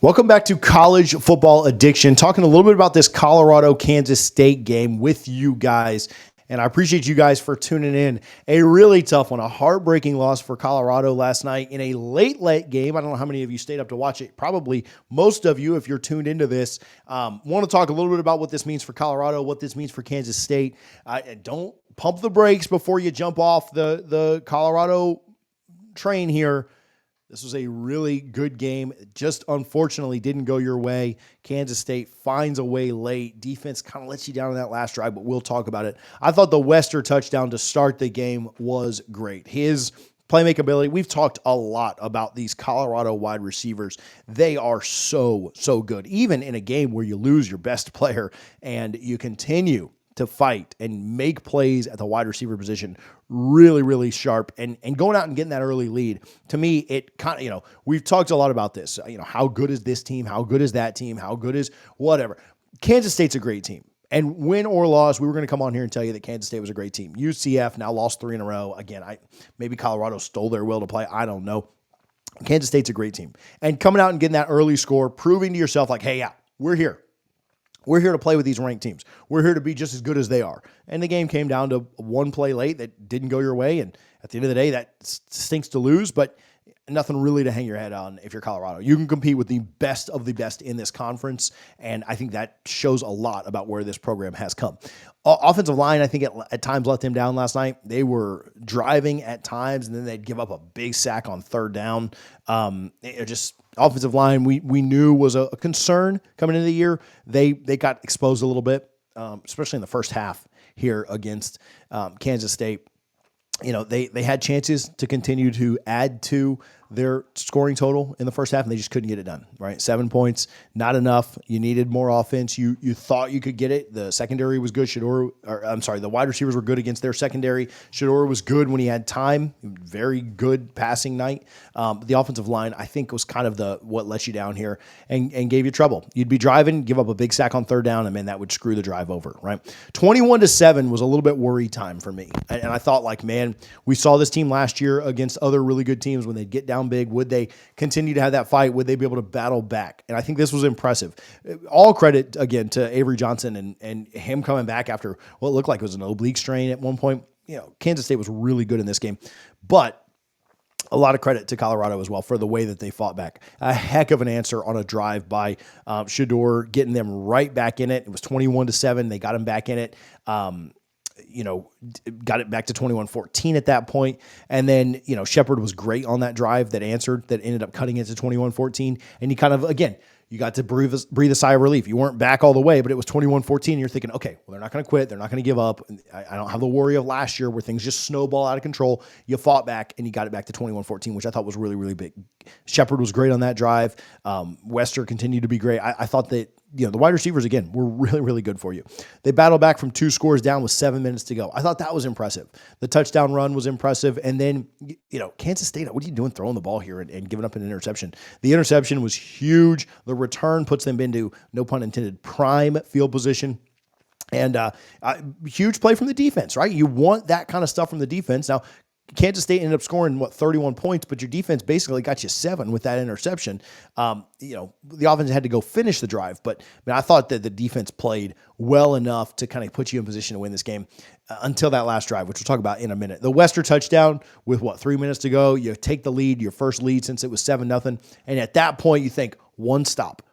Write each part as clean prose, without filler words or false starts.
Welcome back to College Football Addiction, talking a little bit about this Colorado-Kansas State game with you guys. And I appreciate you guys for tuning in. A really tough one, a heartbreaking loss for Colorado last night in a late game. I don't know how many of you stayed up to watch it. Probably most of you, if you're tuned into this. Want to talk a little bit about what this means for Colorado, what this means for Kansas State. Don't pump the brakes before you jump off the Colorado train here. This was a really good game. Just unfortunately didn't go your way. Kansas State finds a way late. Defense kind of lets you down on that last drive, but we'll talk about it. I thought the Wester touchdown to start the game was great. His playmaking ability, we've talked a lot about these Colorado wide receivers. They are so good. Even in a game where you lose your best player and you continue to fight and make plays at the wide receiver position, really sharp, and going out and getting that early lead. To me, it kind of, we've talked a lot about this, how good is this team? How good is that team? How good is whatever? Kansas State's a great team. And win or loss, we were going to come on here and tell you that Kansas State was a great team. UCF now lost 3 in a row. Again, maybe Colorado stole their will to play. I don't know. Kansas State's a great team. And coming out and getting that early score, proving to yourself like, hey, yeah, we're here. We're here to play with these ranked teams. We're here to be just as good as they are. And the game came down to one play late that didn't go your way. And at the end of the day, that stinks to lose, but nothing really to hang your head on if you're Colorado. You can compete with the best of the best in this conference, and I think that shows a lot about where this program has come. Offensive line, I think at times let them down last night. They were driving at times, and then they'd give up a big sack on third down. Offensive line, we knew was a concern coming into the year. They got exposed a little bit, especially in the first half here against Kansas State. They had chances to continue to add to their scoring total in the first half, and they just couldn't get it done, right? 7 points, not enough. You needed more offense. You thought you could get it. The secondary was good. The wide receivers were good against their secondary. Shador was good when he had time. Very good passing night. The offensive line, I think, was kind of what let you down here and gave you trouble. You'd be driving, give up a big sack on third down, and man, that would screw the drive over, right? 21-7 was a little bit worry time for me. And I thought, like, man, we saw this team last year against other really good teams when they'd get down big. Would they continue to have that fight? Would they be able to battle back? And I think this was impressive. All credit, again, to Avery Johnson and him coming back after what looked like it was an oblique strain at one point. Kansas State was really good in this game. But a lot of credit to Colorado as well for the way that they fought back. A heck of an answer on a drive by Shador, getting them right back in it. It was 21-7. They got him back in it. Got it back to 21-14 at that point. And then, Shepard was great on that drive that ended up cutting it to 21-14. And you kind of, again, you got to breathe a sigh of relief. You weren't back all the way, but it was 21-14. And you're thinking, okay, well, they're not going to quit. They're not going to give up. I don't have the worry of last year where things just snowball out of control. You fought back and you got it back to 21-14, which I thought was really big. Shepard was great on that drive. Wester continued to be great. I thought that, the wide receivers, again, were really good for you. They battled back from 2 scores down with 7 minutes to go. I thought that was impressive. The touchdown run was impressive. And then, Kansas State, what are you doing throwing the ball here and giving up an interception? The interception was huge. The return puts them into, no pun intended, prime field position. And huge play from the defense, right? You want that kind of stuff from the defense. Now, Kansas State ended up scoring, 31 points, but your defense basically got you 7 with that interception. The offense had to go finish the drive, but I thought that the defense played well enough to kind of put you in position to win this game until that last drive, which we'll talk about in a minute. The Wester touchdown with 3 minutes to go, you take the lead, your first lead since it was 7-0. And at that point you think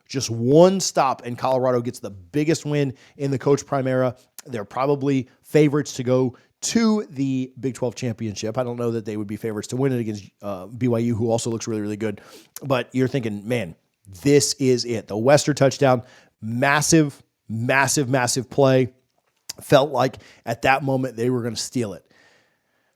just one stop, and Colorado gets the biggest win in the Coach Prime era. They're probably favorites to go to the Big 12 championship. I don't know that they would be favorites to win it against BYU, who also looks really good. But you're thinking, man, this is it. The Wester touchdown, massive play. Felt like at that moment they were going to steal it.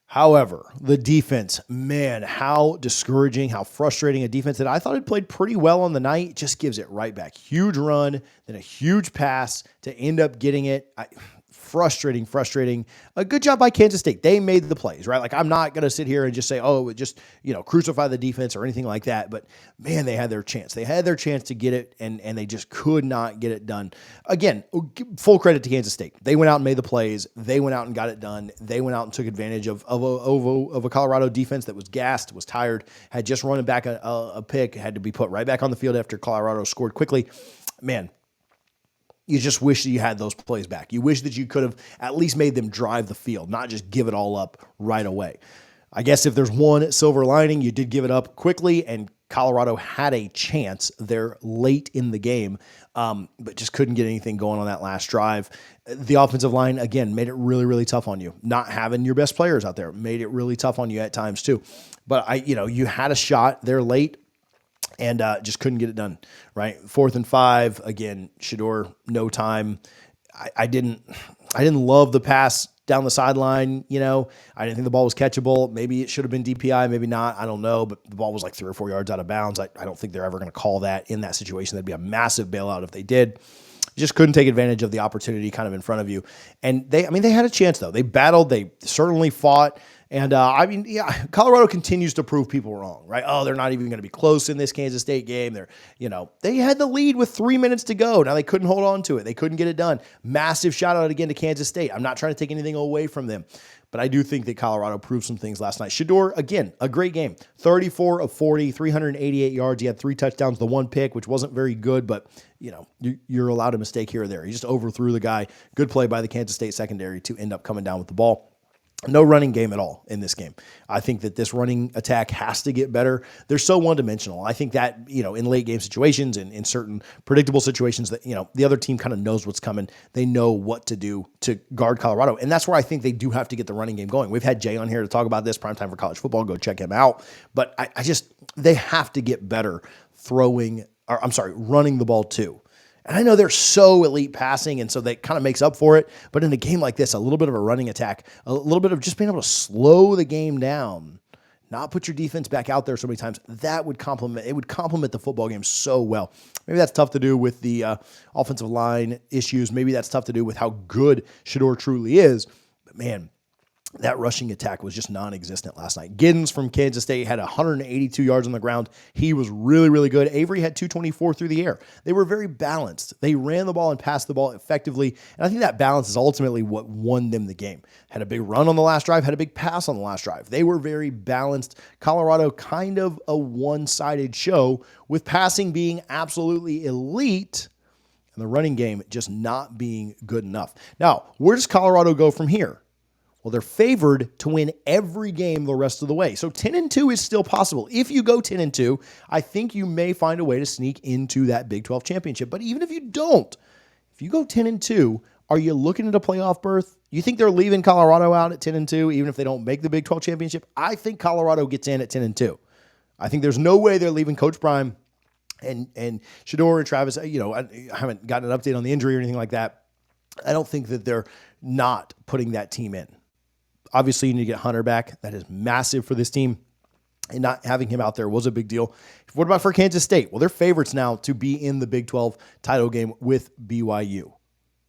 However, the defense, man, how discouraging, how frustrating. A defense that I thought had played pretty well on the night just gives it right back. Huge run, then a huge pass to end up getting it. frustrating. A good job by Kansas State. They made the plays, right? Like, I'm not going to sit here and just say, oh, just, crucify the defense or anything like that. But man, they had their chance. They had their chance to get it, and they just could not get it done. Again, full credit to Kansas State. They went out and made the plays. They went out and got it done. They went out and took advantage of a Colorado defense that was gassed, was tired, had just run back a pick, had to be put right back on the field after Colorado scored quickly. Man, you just wish that you had those plays back. You wish that you could have at least made them drive the field, not just give it all up right away. I guess if there's one silver lining, you did give it up quickly, and Colorado had a chance there late in the game, but just couldn't get anything going on that last drive. The offensive line, again, made it really, really tough on you. Not having your best players out there made it really tough on you at times too. But you had a shot there late, and just couldn't get it done, right? 4th and 5, again, Shedeur, no time. I didn't love the pass down the sideline. I didn't think the ball was catchable. Maybe it should have been DPI, maybe not. I don't know, but the ball was like 3 or 4 yards out of bounds. I don't think they're ever going to call that in that situation. That'd be a massive bailout if they did. Just couldn't take advantage of the opportunity kind of in front of you. And they had a chance though. They battled. They certainly fought. And Colorado continues to prove people wrong, right? Oh, they're not even going to be close in this Kansas State game. They had the lead with 3 minutes to go. Now they couldn't hold on to it. They couldn't get it done. Massive shout out again to Kansas State. I'm not trying to take anything away from them, but I do think that Colorado proved some things last night. Shedeur, again, a great game. 34 of 40, 388 yards. He had 3 touchdowns, the 1 pick, which wasn't very good, but you're allowed a mistake here or there. He just overthrew the guy. Good play by the Kansas State secondary to end up coming down with the ball. No running game at all in this game. I think that this running attack has to get better. They're so one-dimensional. I think that, in late game situations and in certain predictable situations that, the other team kind of knows what's coming. They know what to do to guard Colorado. And that's where I think they do have to get the running game going. We've had Jay on here to talk about this, Primetime for College Football. Go check him out. But they have to get better running the ball too. And I know they're so elite passing, and so that kind of makes up for it. But in a game like this, a little bit of a running attack, a little bit of just being able to slow the game down, not put your defense back out there so many times, that would complement the football game so well. Maybe that's tough to do with the offensive line issues. Maybe that's tough to do with how good Shedeur truly is. But man, that rushing attack was just non-existent last night. Giddens from Kansas State had 182 yards on the ground. He was really, really good. Avery had 224 through the air. They were very balanced. They ran the ball and passed the ball effectively, and I think that balance is ultimately what won them the game. Had a big run on the last drive, had a big pass on the last drive. They were very balanced. Colorado, kind of a one-sided show, with passing being absolutely elite and the running game just not being good enough. Now, where does Colorado go from here? Well, they're favored to win every game the rest of the way. So 10-2 is still possible. If you go 10-2, I think you may find a way to sneak into that Big 12 championship. But even if you don't, if you go 10-2, are you looking at a playoff berth? You think they're leaving Colorado out at 10-2, even if they don't make the Big 12 championship? I think Colorado gets in at 10-2. I think there's no way they're leaving Coach Prime and Shedeur and Travis. I haven't gotten an update on the injury or anything like that. I don't think that they're not putting that team in. Obviously, you need to get Hunter back. That is massive for this team. And not having him out there was a big deal. What about for Kansas State? Well, they're favorites now to be in the Big 12 title game with BYU.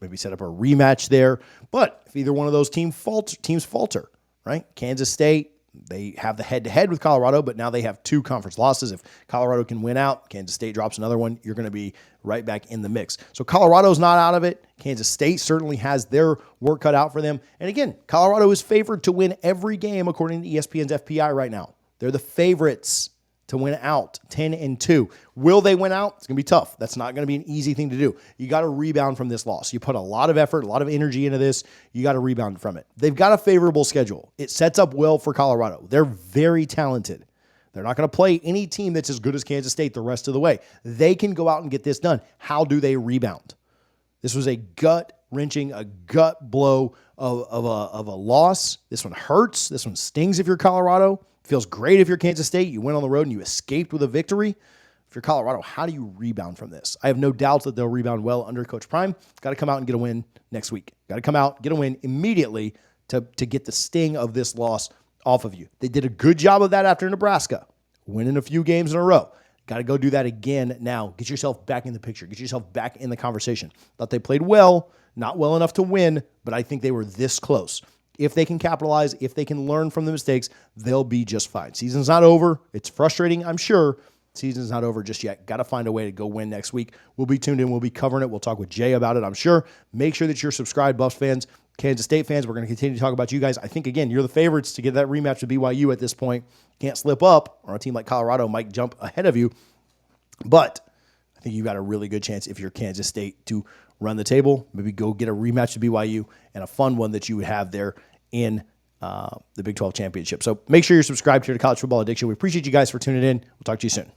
Maybe set up a rematch there. But if either one of those teams falter, right? Kansas State, they have the head-to-head with Colorado, but now they have 2 conference losses. If Colorado can win out, Kansas State drops another one, you're going to be right back in the mix. So Colorado's not out of it. Kansas State certainly has their work cut out for them. And again, Colorado is favored to win every game according to ESPN's FPI right now. They're the favorites to win out, 10-2. Will they win out? It's going to be tough. That's not going to be an easy thing to do. You got to rebound from this loss. You put a lot of effort, a lot of energy into this. You got to rebound from it. They've got a favorable schedule. It sets up well for Colorado. They're very talented. They're not going to play any team that's as good as Kansas State the rest of the way. They can go out and get this done. How do they rebound? This was a gut-wrenching, a gut blow of a loss. This one hurts. This one stings if you're Colorado. Feels great if you're Kansas State. You went on the road and you escaped with a victory. If you're Colorado, how do you rebound from this? I have no doubts that they'll rebound well under Coach Prime. Got to come out and get a win next week. Got to come out, get a win immediately to get the sting of this loss off of you. They did a good job of that after Nebraska, winning a few games in a row. Got to go do that again now. Get yourself back in the picture. Get yourself back in the conversation. Thought they played well. Not well enough to win, but I think they were this close. If they can capitalize, if they can learn from the mistakes, they'll be just fine. Season's not over. It's frustrating, I'm sure. Season's not over just yet. Got to find a way to go win next week. We'll be tuned in. We'll be covering it. We'll talk with Jay about it, I'm sure. Make sure that you're subscribed, Buffs fans, Kansas State fans. We're going to continue to talk about you guys. I think, again, you're the favorites to get that rematch with BYU at this point. Can't slip up, or a team like Colorado might jump ahead of you. But I think you've got a really good chance if you're Kansas State to run the table, maybe go get a rematch with BYU, and a fun one that you would have there in the Big 12 championship. So make sure you're subscribed here to College Football Addiction. We appreciate you guys for tuning in. We'll talk to you soon.